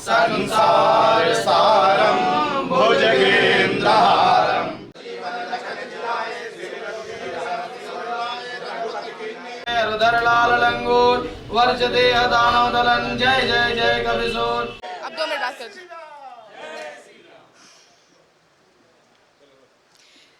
संसार सारम भुजगेन्द्रहारम रुदरलाल लंगूर वर्जते दानव दलन जय जय जय कविसूर। अब 2 मिनट बात कर।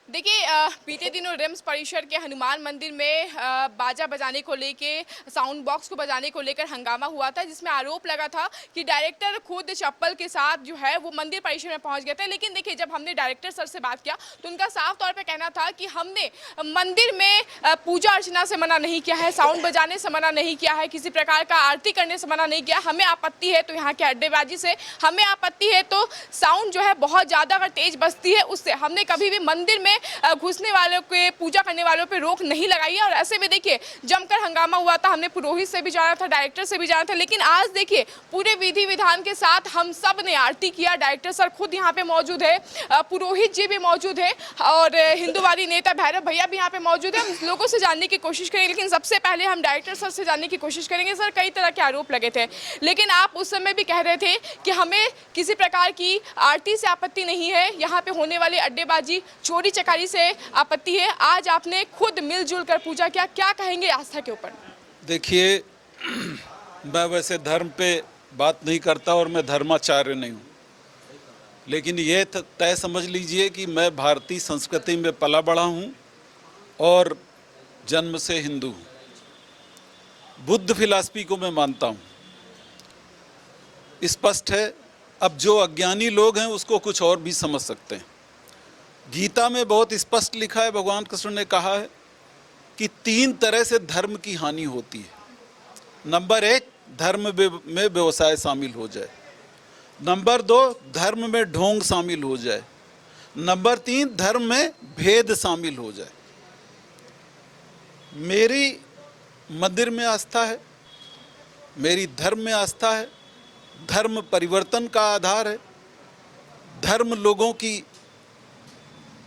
देखिए, बीते दिनों रिम्स परिसर के हनुमान मंदिर में बाजा बजाने को लेके, साउंड बॉक्स को बजाने को लेकर हंगामा हुआ था, जिसमें आरोप लगा था कि डायरेक्टर खुद चप्पल के साथ जो है वो मंदिर परिसर में पहुंच गए थे। लेकिन देखिए, जब हमने डायरेक्टर सर से बात किया तो उनका साफ तौर पे कहना था कि हमने मंदिर में पूजा अर्चना से मना नहीं किया है, साउंड बजाने से मना नहीं किया है, किसी प्रकार का आरती करने से मना नहीं किया। हमें आपत्ति है तो यहाँ के अड्डेबाजी से, हमें आपत्ति है तो साउंड जो है बहुत ज़्यादा अगर तेज बजती है उससे। हमने कभी भी मंदिर में घुसने वालों के, पूजा करने वालों पे रोक नहीं लगाई है। और ऐसे में देखिए जमकर हंगामा हुआ था। हमने पुरोहित से भी जाना था, डायरेक्टर से भी जाना था, लेकिन आज देखिए पूरे विधि विधान के साथ हम सब ने आरती किया। डायरेक्टर सर खुद यहाँ पे मौजूद है, पुरोहित जी भी मौजूद है और हिंदूवादी नेता भैरव भैया भी यहाँ पे मौजूद है। हम लोगों से जानने की कोशिश करेंगे, लेकिन सबसे पहले हम डायरेक्टर सर से जानने की कोशिश करेंगे। सर, कई तरह के आरोप लगे थे, लेकिन आप उस समय भी कह रहे थे कि हमें किसी प्रकार की आरती से आपत्ति नहीं है, यहाँ पे होने वाली अड्डेबाजी, चोरी चकारी से आपत्ति है। आज आपने खुद मिलजुल कर पूजा किया, क्या कहेंगे आस्था के ऊपर? देखिए, मैं वैसे धर्म पे बात नहीं करता और मैं धर्माचार्य नहीं हूँ, लेकिन ये तय समझ लीजिए कि मैं भारतीय संस्कृति में पला बड़ा हूँ और जन्म से हिंदू हूँ। बुद्ध फिलॉसफी को मैं मानता हूँ, स्पष्ट है। अब जो अज्ञानी लोग हैं उसको कुछ और भी समझ सकते हैं। गीता में बहुत स्पष्ट लिखा है, भगवान कृष्ण ने कहा है कि 3 तरह से धर्म की हानि होती है। नंबर 1, धर्म में व्यवसाय शामिल हो जाए। नंबर 2, धर्म में ढोंग शामिल हो जाए। नंबर 3, धर्म में भेद शामिल हो जाए। मेरी मंदिर में आस्था है, मेरी धर्म में आस्था है। धर्म परिवर्तन का आधार है। धर्म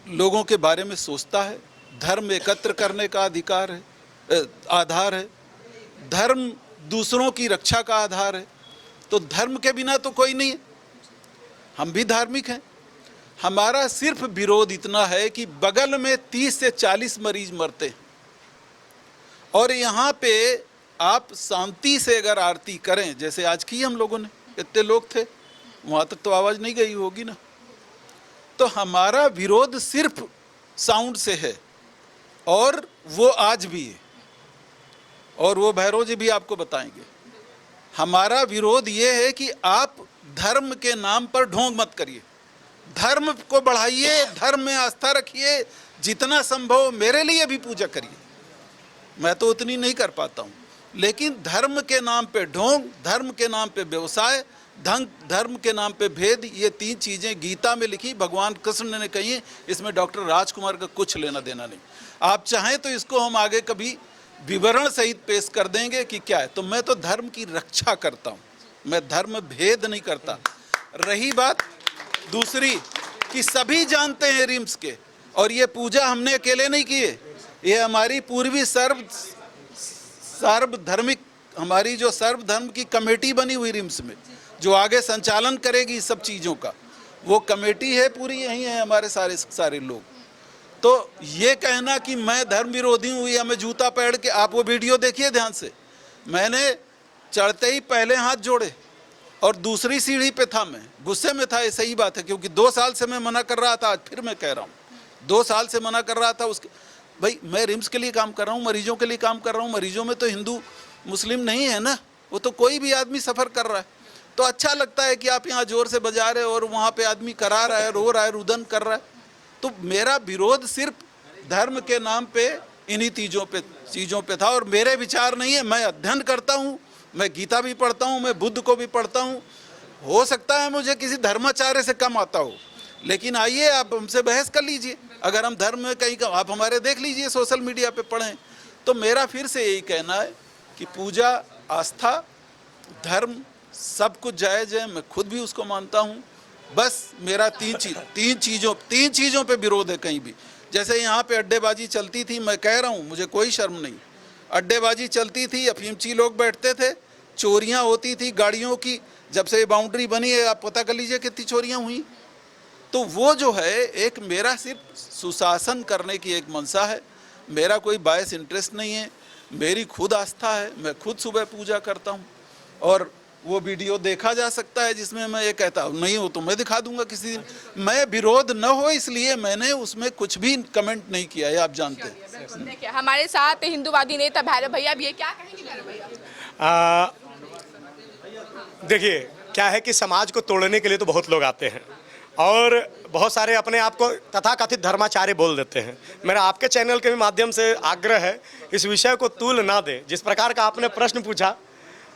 लोगों के बारे में सोचता है। धर्म एकत्र करने का आधार है। धर्म दूसरों की रक्षा का आधार है। तो धर्म के बिना तो कोई नहीं है। हम भी धार्मिक हैं। हमारा सिर्फ विरोध इतना है कि बगल में 30 से 40 मरीज मरते हैं और यहाँ पे आप शांति से अगर आरती करें, जैसे आज की हम लोगों ने, इतने लोग थे, वहाँ तक तो आवाज़ नहीं गई होगी ना। तो हमारा विरोध सिर्फ साउंड से है और वो आज भी है और वो भैरव जी भी आपको बताएंगे। हमारा विरोध ये है कि आप धर्म के नाम पर ढोंग मत करिए, धर्म को बढ़ाइए, धर्म में आस्था रखिए, जितना संभव मेरे लिए भी पूजा करिए। मैं तो उतनी नहीं कर पाता हूँ, लेकिन धर्म के नाम पे ढोंग, धर्म के नाम पे व्यवसाय, धर्म के नाम पे भेद, ये 3 चीज़ें गीता में लिखी, भगवान कृष्ण ने कही है। इसमें डॉक्टर राजकुमार का कुछ लेना देना नहीं। आप चाहें तो इसको हम आगे कभी विवरण सहित पेश कर देंगे कि क्या है। तो मैं तो धर्म की रक्षा करता हूँ, मैं धर्म भेद नहीं करता। रही बात दूसरी कि सभी जानते हैं रिम्स के, और ये पूजा हमने अकेले नहीं की है, ये हमारी पूर्वी सर्वधर्मिक, हमारी जो सर्वधर्म की कमेटी बनी हुई रिम्स में, जो आगे संचालन करेगी इस सब चीज़ों का, वो कमेटी है पूरी, यही है हमारे सारे लोग। तो ये कहना कि मैं धर्म विरोधी हूँ या मैं जूता पहन के, आप वो वीडियो देखिए ध्यान से, मैंने चढ़ते ही पहले हाथ जोड़े और दूसरी सीढ़ी पे था, मैं गुस्से में था। ये सही बात है, क्योंकि 2 साल से मैं मना कर रहा था, आज फिर मैं कह रहा हूँ, 2 साल से मना कर रहा था। उसके भाई मैं रिम्स के लिए काम कर रहा हूँ, मरीजों के लिए काम कर रहा हूँ। मरीजों में तो हिंदू मुस्लिम नहीं है ना, वो तो कोई भी आदमी सफ़र कर रहा है। तो अच्छा लगता है कि आप यहाँ ज़ोर से बजा रहे हो और वहाँ पे आदमी करा रहा है, रो रहा है, रुदन कर रहा है। तो मेरा विरोध सिर्फ धर्म के नाम पे इन्हीं चीज़ों पे था और मेरे विचार नहीं है। मैं अध्ययन करता हूँ, मैं गीता भी पढ़ता हूँ, मैं बुद्ध को भी पढ़ता हूँ। हो सकता है मुझे किसी धर्माचार्य से कम आता हो, लेकिन आइए आप हमसे बहस कर लीजिए। अगर हम धर्म में कहीं आप हमारे देख लीजिए, सोशल मीडिया पे पढ़ें। तो मेरा फिर से यही कहना है कि पूजा, आस्था, धर्म सब कुछ जायज़ है, मैं खुद भी उसको मानता हूँ। बस मेरा तीन चीज़ों पे विरोध है कहीं भी। जैसे यहाँ पे अड्डेबाजी चलती थी, मैं कह रहा हूँ मुझे कोई शर्म नहीं, अड्डेबाजी चलती थी, अफीमची लोग बैठते थे, चोरियाँ होती थी, गाड़ियों की जब से ये बाउंड्री बनी है आप पता कर लीजिए कितनी चोरियां हुई। तो वो जो है एक मेरा सिर्फ सुशासन करने की एक मंशा है, मेरा कोई बायस इंटरेस्ट नहीं है, मेरी खुद आस्था है, मैं खुद सुबह पूजा करता हूँ। और वो वीडियो देखा जा सकता है जिसमें मैं ये कहता हूँ, नहीं हो तो मैं दिखा दूंगा किसी दिन। मैं विरोध न हो इसलिए मैंने उसमें कुछ भी कमेंट नहीं किया है, आप जानते हैं। देखिए हमारे साथ हिंदूवादी नेता भैरव भैया भी है, क्या कहेंगे भैरव भैया? देखिए क्या है कि समाज को तोड़ने के लिए तो बहुत लोग आते हैं और बहुत सारे अपने आप को तथाकथित धर्माचार्य बोल देते हैं। मेरा आपके चैनल के भी माध्यम से आग्रह है, इस विषय को तूल ना दें। जिस प्रकार का आपने प्रश्न पूछा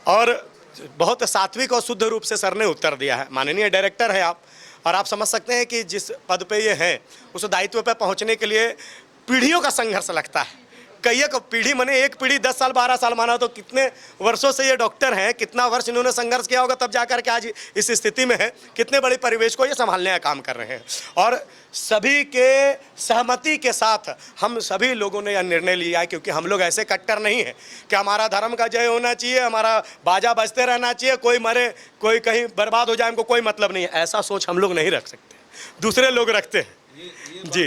और बहुत सात्विक और शुद्ध रूप से सर ने उत्तर दिया है। माननीय डायरेक्टर है आप, और आप समझ सकते हैं कि जिस पद पे ये हैं उस दायित्व पे पहुंचने के लिए पीढ़ियों का संघर्ष लगता है। कई एक पीढ़ी माने एक पीढ़ी 10 साल 12 साल माना तो कितने वर्षों से ये डॉक्टर हैं, कितना वर्ष इन्होंने संघर्ष किया होगा तब जाकर के आज इस स्थिति में है। कितने बड़े परिवेश को ये संभालने का काम कर रहे हैं और सभी के सहमति के साथ हम सभी लोगों ने यह निर्णय लिया है, क्योंकि हम लोग ऐसे कट्टर नहीं है कि हमारा धर्म का जय होना चाहिए, हमारा बाजा बजते रहना चाहिए, कोई मरे कोई कहीं बर्बाद हो जाए हमको कोई मतलब नहीं है। ऐसा सोच हम लोग नहीं रख सकते, दूसरे लोग रखते हैं जी,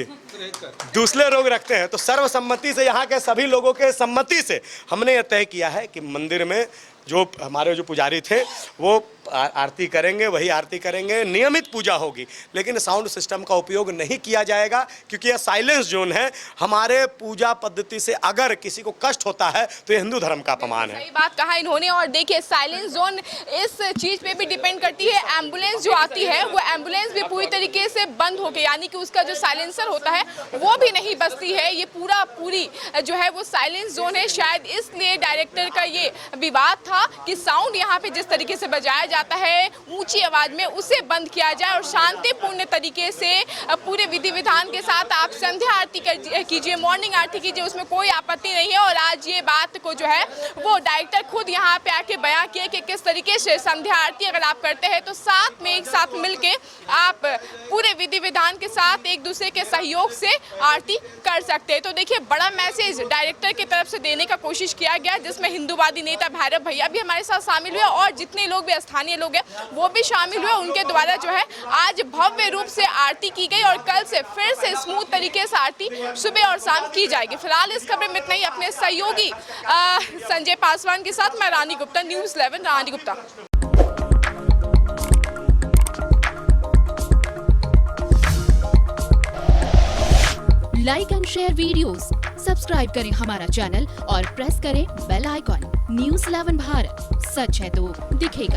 दूसरे लोग रखते हैं। तो सर्वसम्मति से यहाँ के सभी लोगों के सम्मति से हमने यह तय किया है कि मंदिर में जो हमारे जो पुजारी थे वो आरती करेंगे, वही आरती करेंगे, नियमित पूजा होगी, लेकिन साउंड सिस्टम का उपयोग नहीं किया जाएगा क्योंकि यह साइलेंस जोन है। हमारे पूजा पद्धति से अगर किसी को कष्ट होता है तो ये हिंदू धर्म का अपमान है। सही बात कहा इन्होंने। और देखिए साइलेंस जोन इस चीज पे भी डिपेंड करती है, एम्बुलेंस जो आती है वो एम्बुलेंस भी पूरी तरीके से बंद हो गई, यानी कि उसका जो साइलेंसर होता है वो भी नहीं बजती है। ये पूरी जो है वो साइलेंस जोन है। शायद इसलिए डायरेक्टर का ये विवाद था कि साउंड यहाँ पे जिस तरीके से बजाया जाता है ऊंची आवाज में उसे बंद किया जाए और शांतिपूर्ण तरीके से पूरे विधि विधान के साथ आप संध्या आरती कीजिए, मॉर्निंग आरती कीजिए, उसमें कोई आपत्ति नहीं है। और आज ये बात को जो है वो डायरेक्टर खुद यहाँ पे आके बयां किए कि किस तरीके से संध्या आरती अगर आप करते हैं तो साथ में एक साथ मिलके आप पूरे विधि विधान के साथ एक दूसरे के सहयोग से आरती कर सकते हैं। तो देखिए बड़ा मैसेज डायरेक्टर की तरफ से देने का कोशिश किया गया, जिसमें हिंदूवादी नेता भैरव भैया भी हमारे साथ शामिल हुए और जितने लोग भी स्थानीय लोग हैं वो भी शामिल हुए। उनके द्वारा जो है आज भव्य रूप से आरती की गई और कल से फिर से स्मूथ तरीके से आरती सुबह और शाम की जाएगी। फिलहाल इस खबर में इतना ही। अपने सहयोगी संजय पासवान के साथ मैं Rani Gupta, news 11 Rani Gupta. Like and share videos, subscribe करें हमारा चैनल और प्रेस करें बेल आइकॉन। न्यूज़ 11 भारत, सच है तो दिखेगा।